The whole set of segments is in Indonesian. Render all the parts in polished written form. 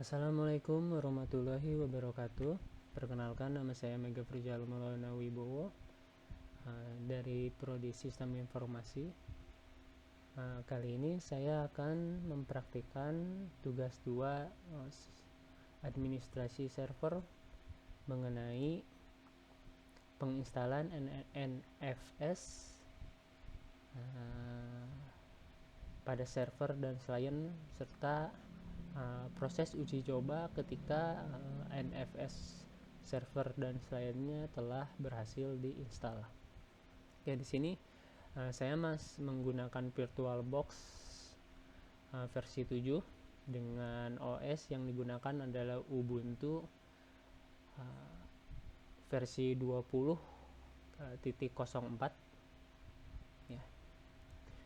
Assalamualaikum warahmatullahi wabarakatuh. Perkenalkan, nama saya Mega Frijal Maulana Wibowo dari Prodi Sistem Informasi. Kali ini saya akan mempraktikkan tugas 2 administrasi server mengenai penginstalan NFS pada server dan klien serta proses uji coba ketika NFS server dan kliennya telah berhasil diinstal. Oke, di sini saya menggunakan VirtualBox versi 7 dengan OS yang digunakan adalah Ubuntu versi 20.04 ya.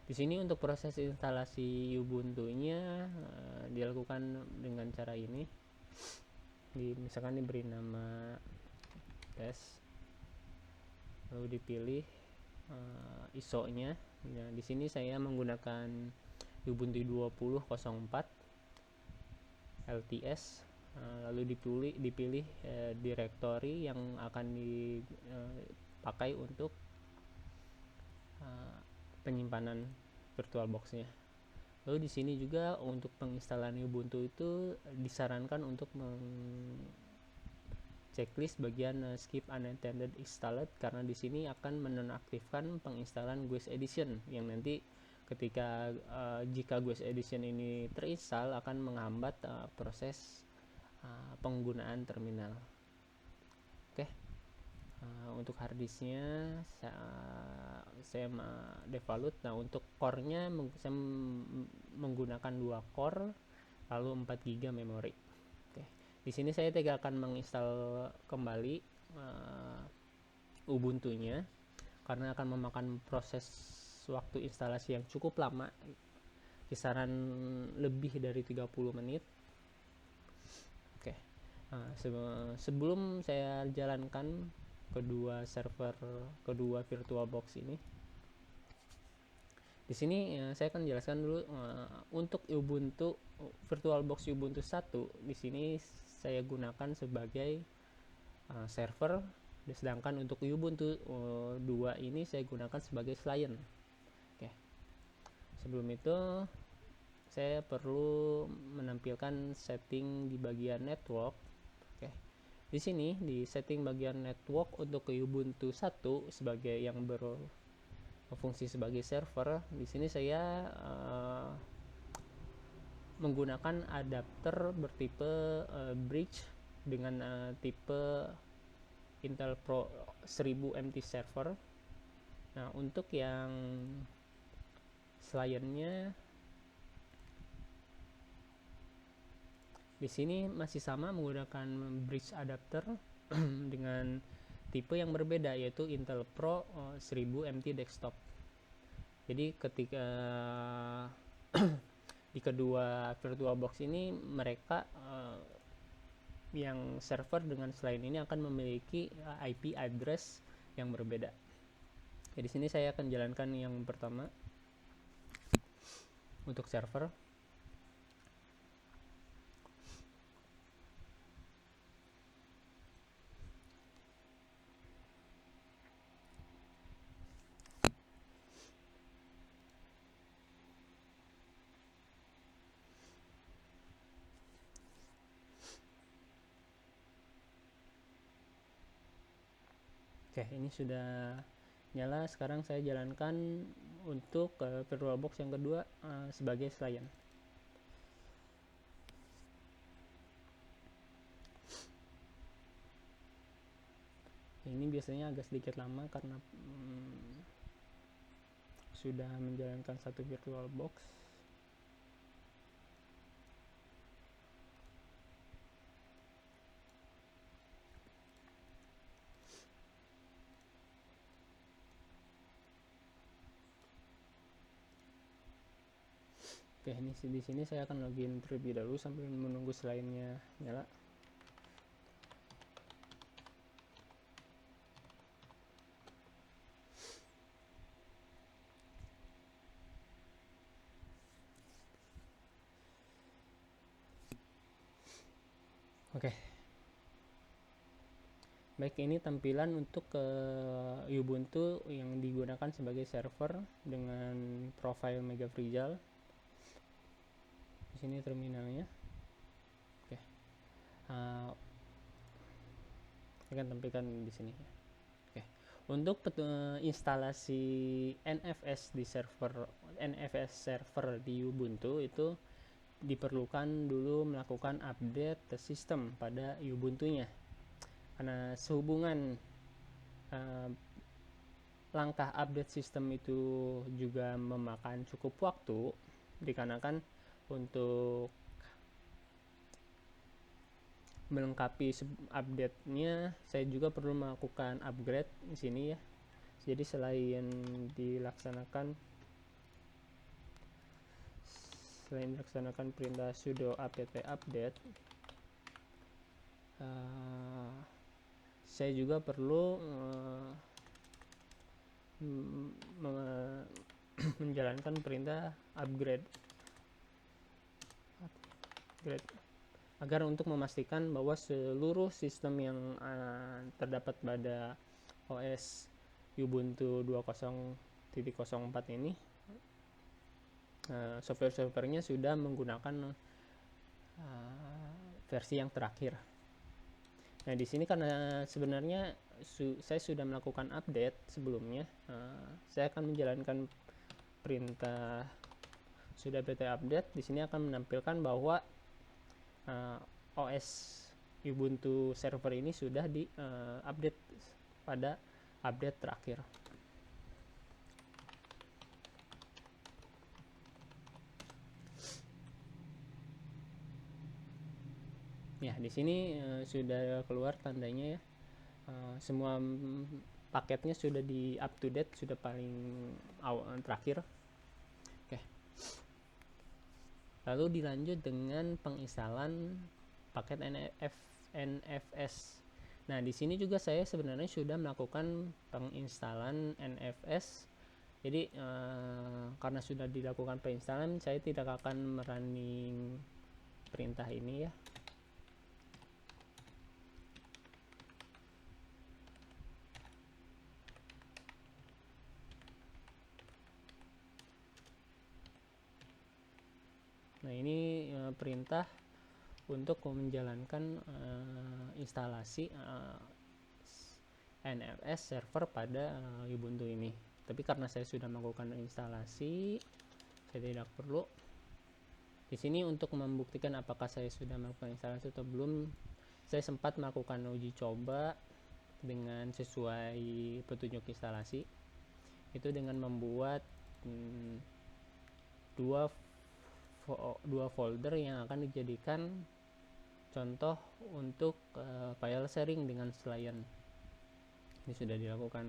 Di sini untuk proses instalasi Ubuntu-nya dilakukan dengan cara ini. Misalkan diberi nama test, lalu dipilih ISO-nya. Nah, di sini saya menggunakan Ubuntu 20.04 LTS. Lalu dipilih directory yang akan dipakai untuk penyimpanan VirtualBox-nya. Lalu di sini juga untuk penginstalan Ubuntu itu disarankan untuk checklist bagian skip unintended installed, karena di sini akan menonaktifkan penginstalan GUIS Edition yang nanti ketika jika GUIS Edition ini terinstall akan menghambat proses penggunaan terminal. Oke. Untuk harddisknya saya default. Nah, untuk core-nya saya menggunakan 2 core lalu 4 GB memori. Oke. Di sini saya tidak akan menginstal kembali Ubuntu-nya karena akan memakan proses waktu instalasi yang cukup lama, kisaran lebih dari 30 menit. Oke. Sebelum saya jalankan kedua VirtualBox ini, di sini saya akan jelaskan dulu untuk Ubuntu VirtualBox Ubuntu 1 di sini saya gunakan sebagai server, sedangkan untuk Ubuntu 2 ini saya gunakan sebagai client. Oke. Sebelum itu saya perlu menampilkan setting di bagian network. Oke. Di sini di setting bagian network untuk Ubuntu 1 sebagai yang berfungsi sebagai server, di sini saya menggunakan adapter bertipe bridge dengan tipe Intel Pro 1000 MT server. Nah, untuk yang kliennya di sini masih sama menggunakan bridge adapter dengan tipe yang berbeda, yaitu Intel Pro 1000 MT desktop. Jadi ketika di kedua VirtualBox ini mereka yang server dengan selain ini akan memiliki IP address yang berbeda. Jadi sini saya akan jalankan yang pertama untuk server. Oke, ini sudah nyala. Sekarang saya jalankan untuk VirtualBox yang kedua sebagai client. Ini biasanya agak sedikit lama karena sudah menjalankan satu VirtualBox. Oke, ini di sini saya akan login terlebih dahulu sambil menunggu selainnya nyala. Oke, baik, ini tampilan untuk Ubuntu yang digunakan sebagai server dengan profile Mega Free-Jal. Di sini terminalnya. Oke, saya akan tampilkan di sini. Oke, untuk instalasi NFS server di Ubuntu itu diperlukan dulu melakukan update sistem pada Ubuntu-nya, karena sehubungan langkah update sistem itu juga memakan cukup waktu, dikarenakan untuk melengkapi update-nya saya juga perlu melakukan upgrade di sini ya. Jadi selain dilaksanakan perintah sudo apt update, saya juga perlu menjalankan perintah upgrade agar untuk memastikan bahwa seluruh sistem yang terdapat pada OS Ubuntu 20.04 ini software-softwarenya sudah menggunakan versi yang terakhir. Nah, di sini karena sebenarnya saya sudah melakukan update sebelumnya, saya akan menjalankan perintah sudah apt update. Di sini akan menampilkan bahwa OS Ubuntu server ini sudah di update pada update terakhir. Ya, di sini sudah keluar tandanya ya. Semua paketnya sudah di up to date, sudah paling terakhir. Oke. Lalu dilanjut dengan penginstalan paket NFS. Nah, di sini juga saya sebenarnya sudah melakukan penginstalan NFS. Jadi karena sudah dilakukan penginstalan, saya tidak akan merunning perintah ini ya. Nah, ini perintah untuk menjalankan instalasi NFS server pada Ubuntu ini. Tapi karena saya sudah melakukan instalasi, saya tidak perlu. Di sini untuk membuktikan apakah saya sudah melakukan instalasi atau belum, saya sempat melakukan uji coba dengan sesuai petunjuk instalasi. Itu dengan membuat dua folder yang akan dijadikan contoh untuk file sharing dengan selain. Ini sudah dilakukan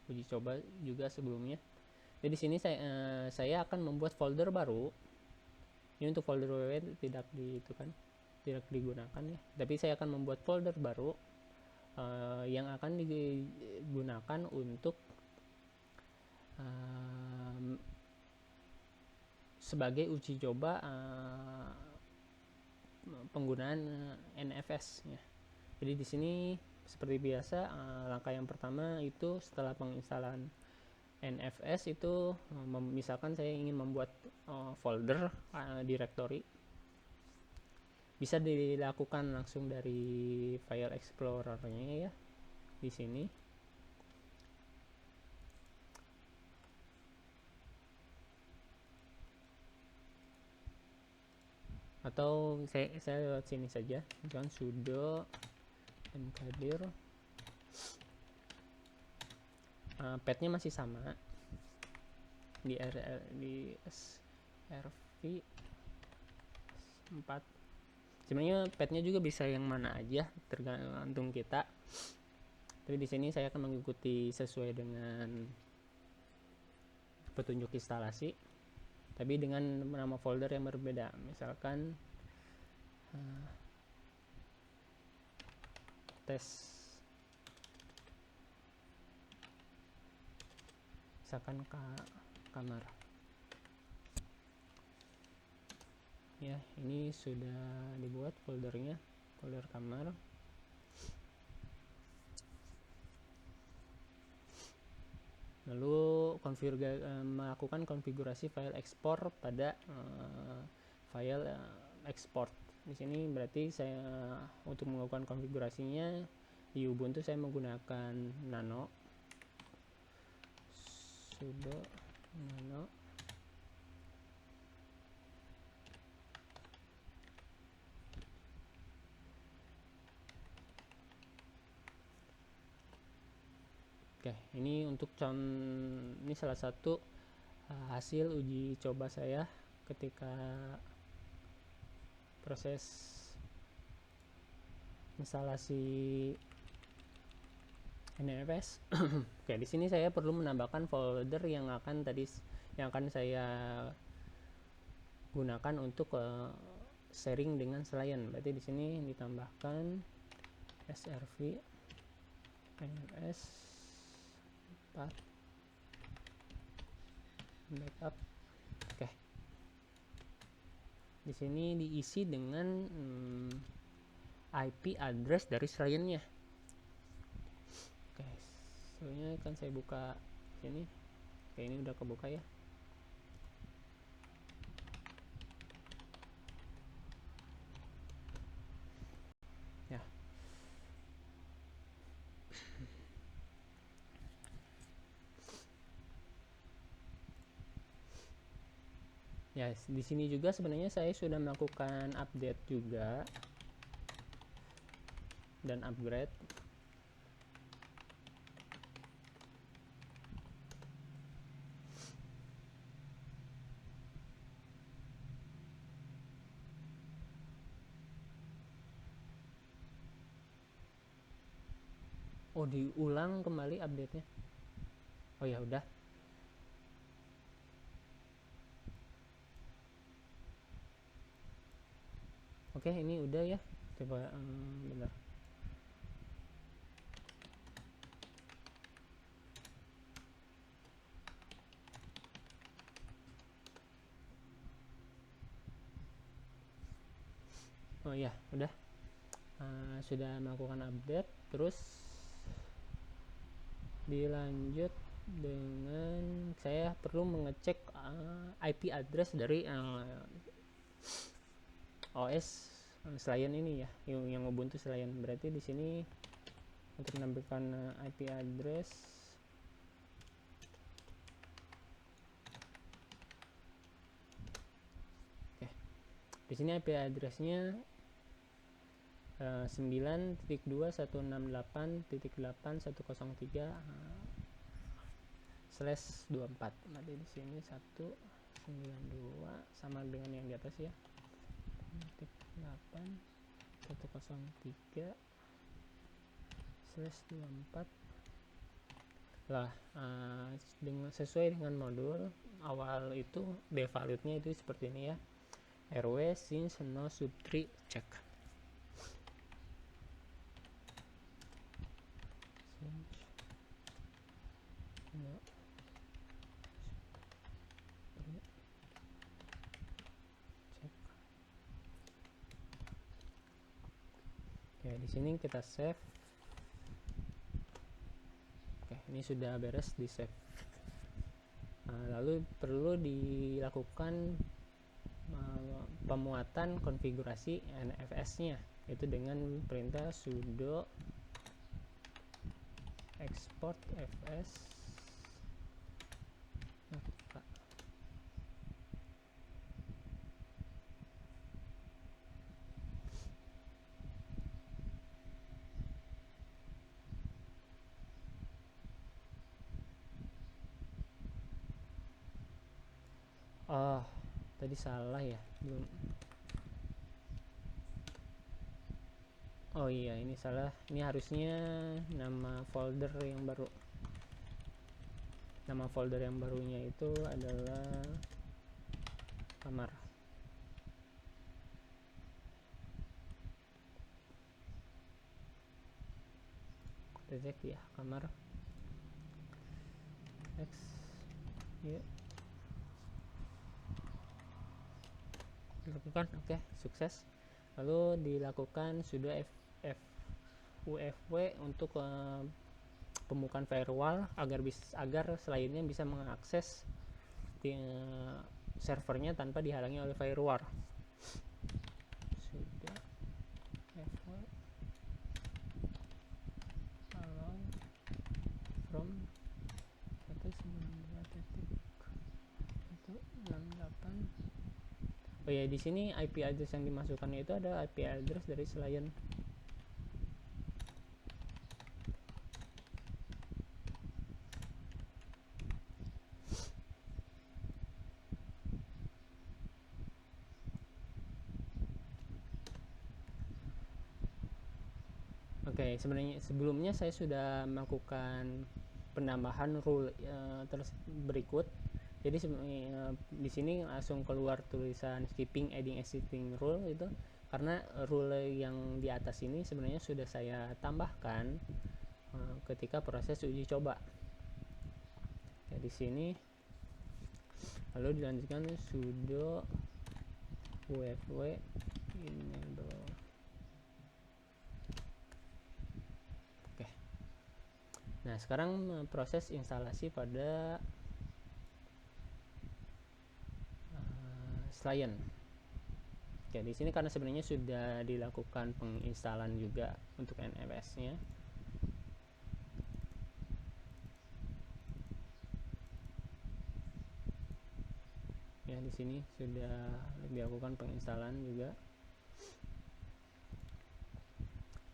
uji coba juga sebelumnya. Jadi di sini saya akan membuat folder baru. Ini untuk folder www tidak digunakan ya. Tapi saya akan membuat folder baru yang akan digunakan untuk sebagai uji coba penggunaan NFS ya. Jadi di sini seperti biasa, langkah yang pertama itu setelah penginstalan NFS itu misalkan saya ingin membuat folder directory, bisa dilakukan langsung dari file explorer-nya ya di sini. Atau saya lewat sini saja, misalkan sudo mkdir, pathnya masih sama di srv 4. Sebenarnya pathnya juga bisa yang mana aja, tergantung kita. Tapi di sini saya akan mengikuti sesuai dengan petunjuk instalasi, tapi dengan nama folder yang berbeda. Misalkan tes, misalkan kamar ya. Ini sudah dibuat foldernya. folder kamar. Lalu melakukan konfigurasi file ekspor pada file ekspor. Di sini berarti saya untuk melakukan konfigurasinya di Ubuntu saya menggunakan nano sudo nano Oke, ini untuk ini salah satu hasil uji coba saya ketika proses instalasi NFS. Oke, di sini saya perlu menambahkan folder yang akan saya gunakan untuk sharing dengan selain. Berarti di sini ditambahkan srv NFS 4 backup. Oke. Di sini diisi dengan IP address dari selainnya. Oke, soalnya kan saya buka sini. Oke, ini udah kebuka ya. Ya. Ya, di sini juga sebenarnya saya sudah melakukan update juga dan upgrade. Oh, diulang kembali update-nya. Oh ya udah. Oke, ini udah ya. Coba bentar. Oh iya, udah. Sudah melakukan update. Terus dilanjut dengan saya perlu mengecek IP address dari OS selain ini ya, yang Ubuntu selain. Berarti di sini untuk menampilkan IP address oke. Di sini IP addressnya 9.2168.8.103/24. Nanti di sini 192 sama dengan yang di atas ya. 8.103/24 lah. Sesuai dengan modul awal itu defaultnya itu seperti ini ya, rw since no subtree check. Ya, di sini kita save. Oke, ini sudah beres di save. Lalu perlu dilakukan pemuatan konfigurasi NFS-nya, yaitu dengan perintah sudo export fs tadi salah ya, belum. Oh iya, ini salah. Ini harusnya nama folder yang baru. Nama folder yang barunya itu adalah kamar. Kita cek ya, kamar. X. Ya. Dilakukan. Oke, sukses. lalu dilakukan sudo fufw untuk pembukaan firewall agar selainnya bisa mengakses servernya tanpa dihalangi oleh firewall. Sudo fw allow from 192.168. Oh ya, di sini IP address yang dimasukkannya itu ada IP address dari selain. Oke, sebenarnya sebelumnya saya sudah melakukan penambahan rule berikut. Jadi di sini langsung keluar tulisan skipping adding existing rule itu karena rule yang di atas ini sebenarnya sudah saya tambahkan ketika proses uji coba. Ya, di sini lalu dilanjutkan sudo fufw enable. Nah, sekarang proses instalasi pada client. Oke, di sini karena sebenarnya sudah dilakukan penginstalan juga untuk NFS-nya. Ya, di sini sudah dilakukan penginstalan juga.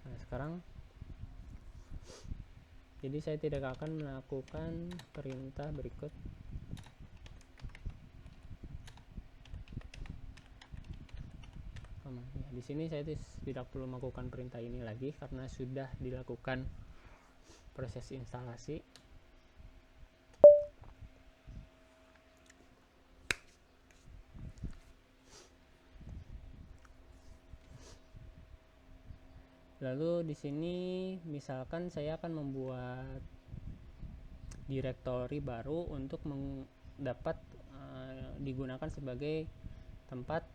Nah, sekarang jadi saya tidak akan melakukan perintah berikut. Ya, di sini saya tidak perlu melakukan perintah ini lagi karena sudah dilakukan proses instalasi. Lalu di sini misalkan saya akan membuat direktori baru untuk dapat digunakan sebagai tempat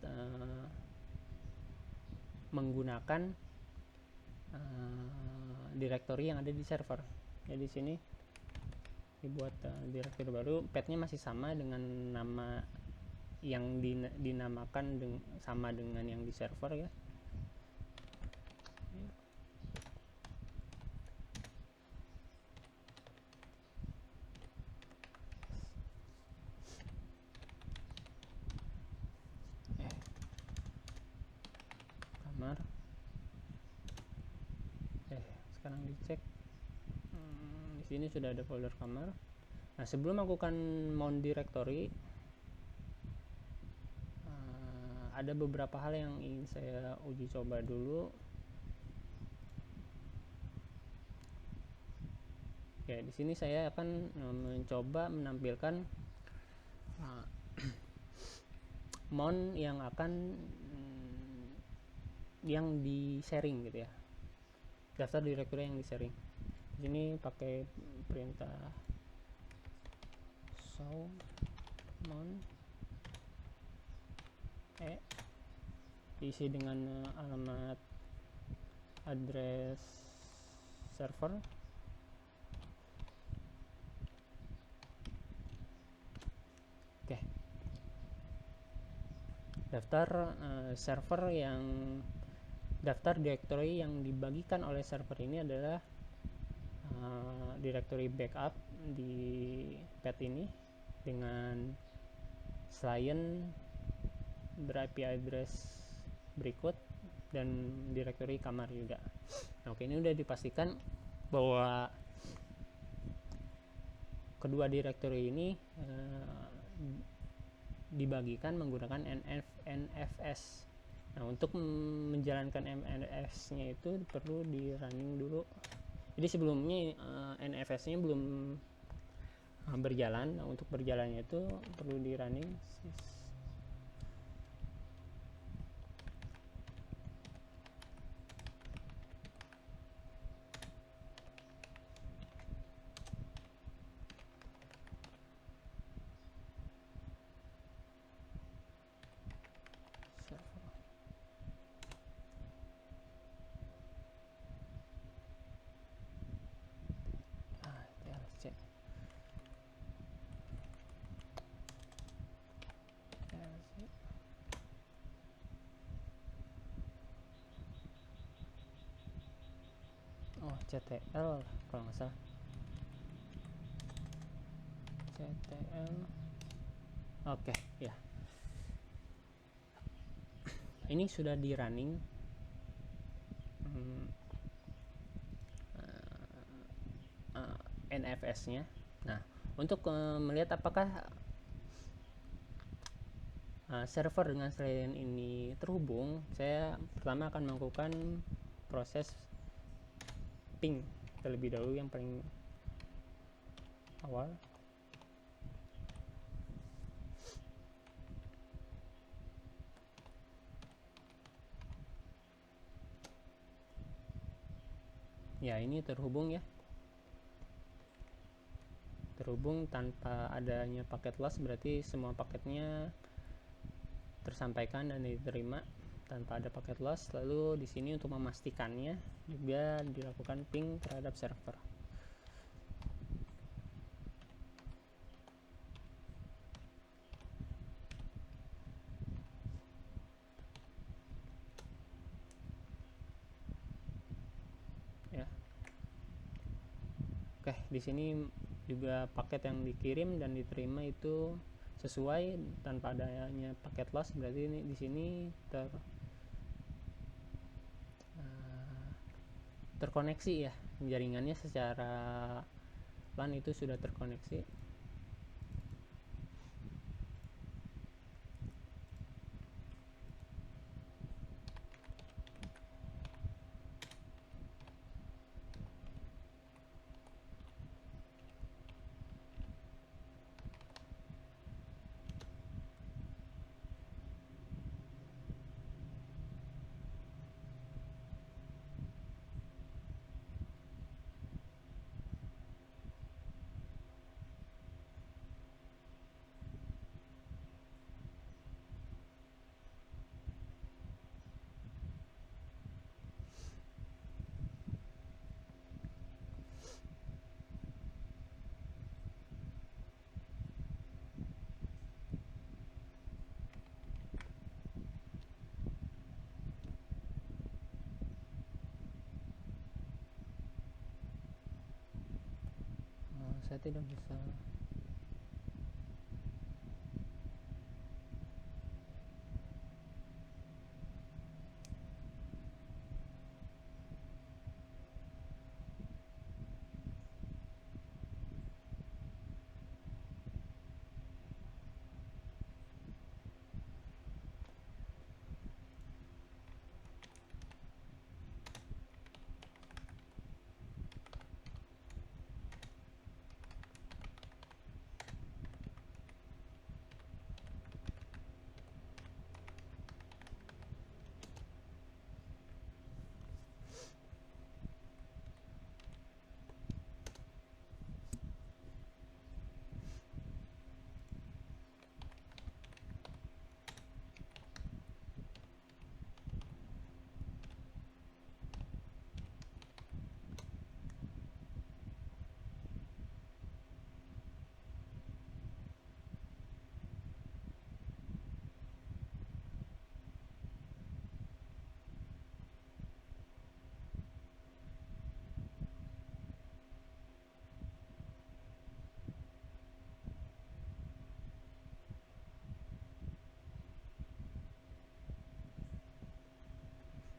menggunakan direktori yang ada di server. Ya, di sini dibuat direktori baru, pathnya masih sama dengan nama yang dinamakan sama dengan yang di server ya. Sekarang dicek, di sini sudah ada folder kamar. Nah, sebelum melakukan mount directory ada beberapa hal yang ingin saya uji coba dulu. Oke, di sini saya akan mencoba menampilkan mount yang akan yang di sharing gitu ya, daftar direktori yang di sharing. Di sini pakai perintah show mount diisi dengan alamat address server. Oke, daftar server yang daftar directory yang dibagikan oleh server ini adalah directory backup di path ini dengan client ber-IP address berikut dan directory kamar juga. Nah, oke, ini udah dipastikan bahwa kedua directory ini dibagikan menggunakan NFS. Nah, untuk menjalankan NFS-nya itu perlu di running dulu. Jadi sebelumnya NFS-nya belum berjalan. Nah, untuk berjalannya itu perlu di running. CTL kalau nggak salah, CTL. Oke, ya. Ini sudah di running. NFS-nya. Nah, untuk melihat apakah server dengan selain ini terhubung, saya pertama akan melakukan proses ping terlebih dahulu yang paling awal. Ya, ini terhubung ya. Terhubung tanpa adanya paket loss, berarti semua paketnya tersampaikan dan diterima tanpa ada paket loss. Lalu di sini untuk memastikannya juga dilakukan ping terhadap server. Ya. Oke, di sini juga paket yang dikirim dan diterima itu sesuai tanpa adanya paket loss, berarti ini di sini terkoneksi ya, jaringannya secara LAN itu sudah terkoneksi. Saya tidak bisa.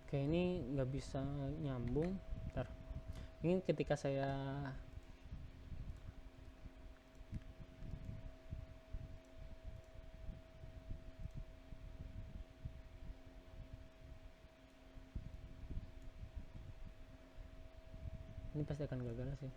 Oke, ini nggak bisa nyambung. Bentar. Ini ketika saya ini pasti akan gagal sih.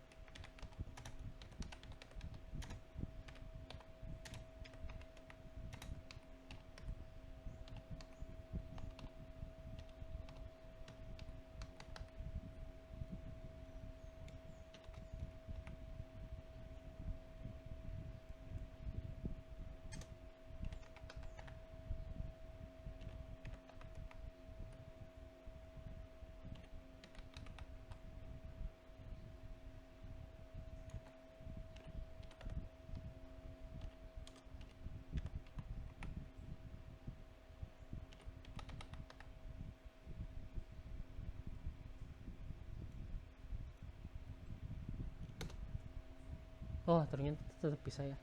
Oh, ternyata tetap bisa ya.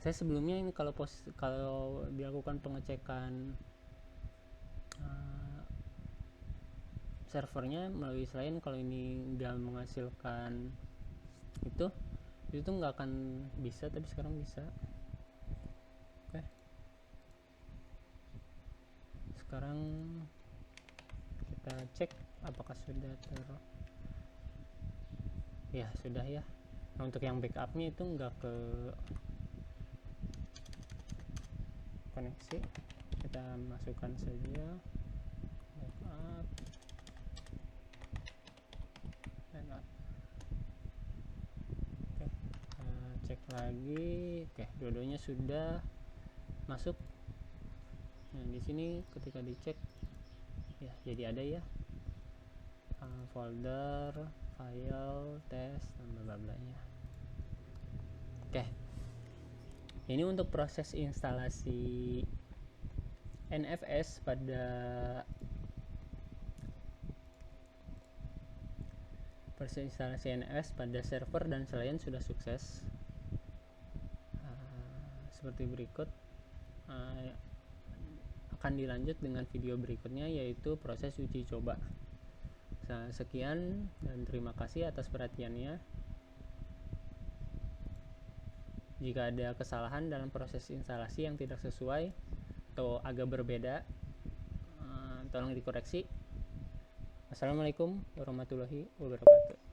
Saya sebelumnya ini kalau dilakukan pengecekan servernya melalui selain, kalau ini nggak menghasilkan itu nggak akan bisa, tapi sekarang bisa. Oke, sekarang kita cek apakah sudah ya sudah ya. Nah, untuk yang backupnya itu nggak ke koneksi, kita masukkan saja backup backup. Oke, cek lagi. Oke, dua-duanya sudah masuk. Nah, di sini ketika dicek ya jadi ada ya folder, file, test, dan bla bla nya. Oke, ini untuk proses instalasi NFS pada server dan selain sudah sukses. Seperti berikut. Akan dilanjut dengan video berikutnya, yaitu proses uji coba. Nah, sekian dan terima kasih atas perhatiannya. Jika ada kesalahan dalam proses instalasi yang tidak sesuai atau agak berbeda, tolong dikoreksi. Assalamualaikum warahmatullahi wabarakatuh.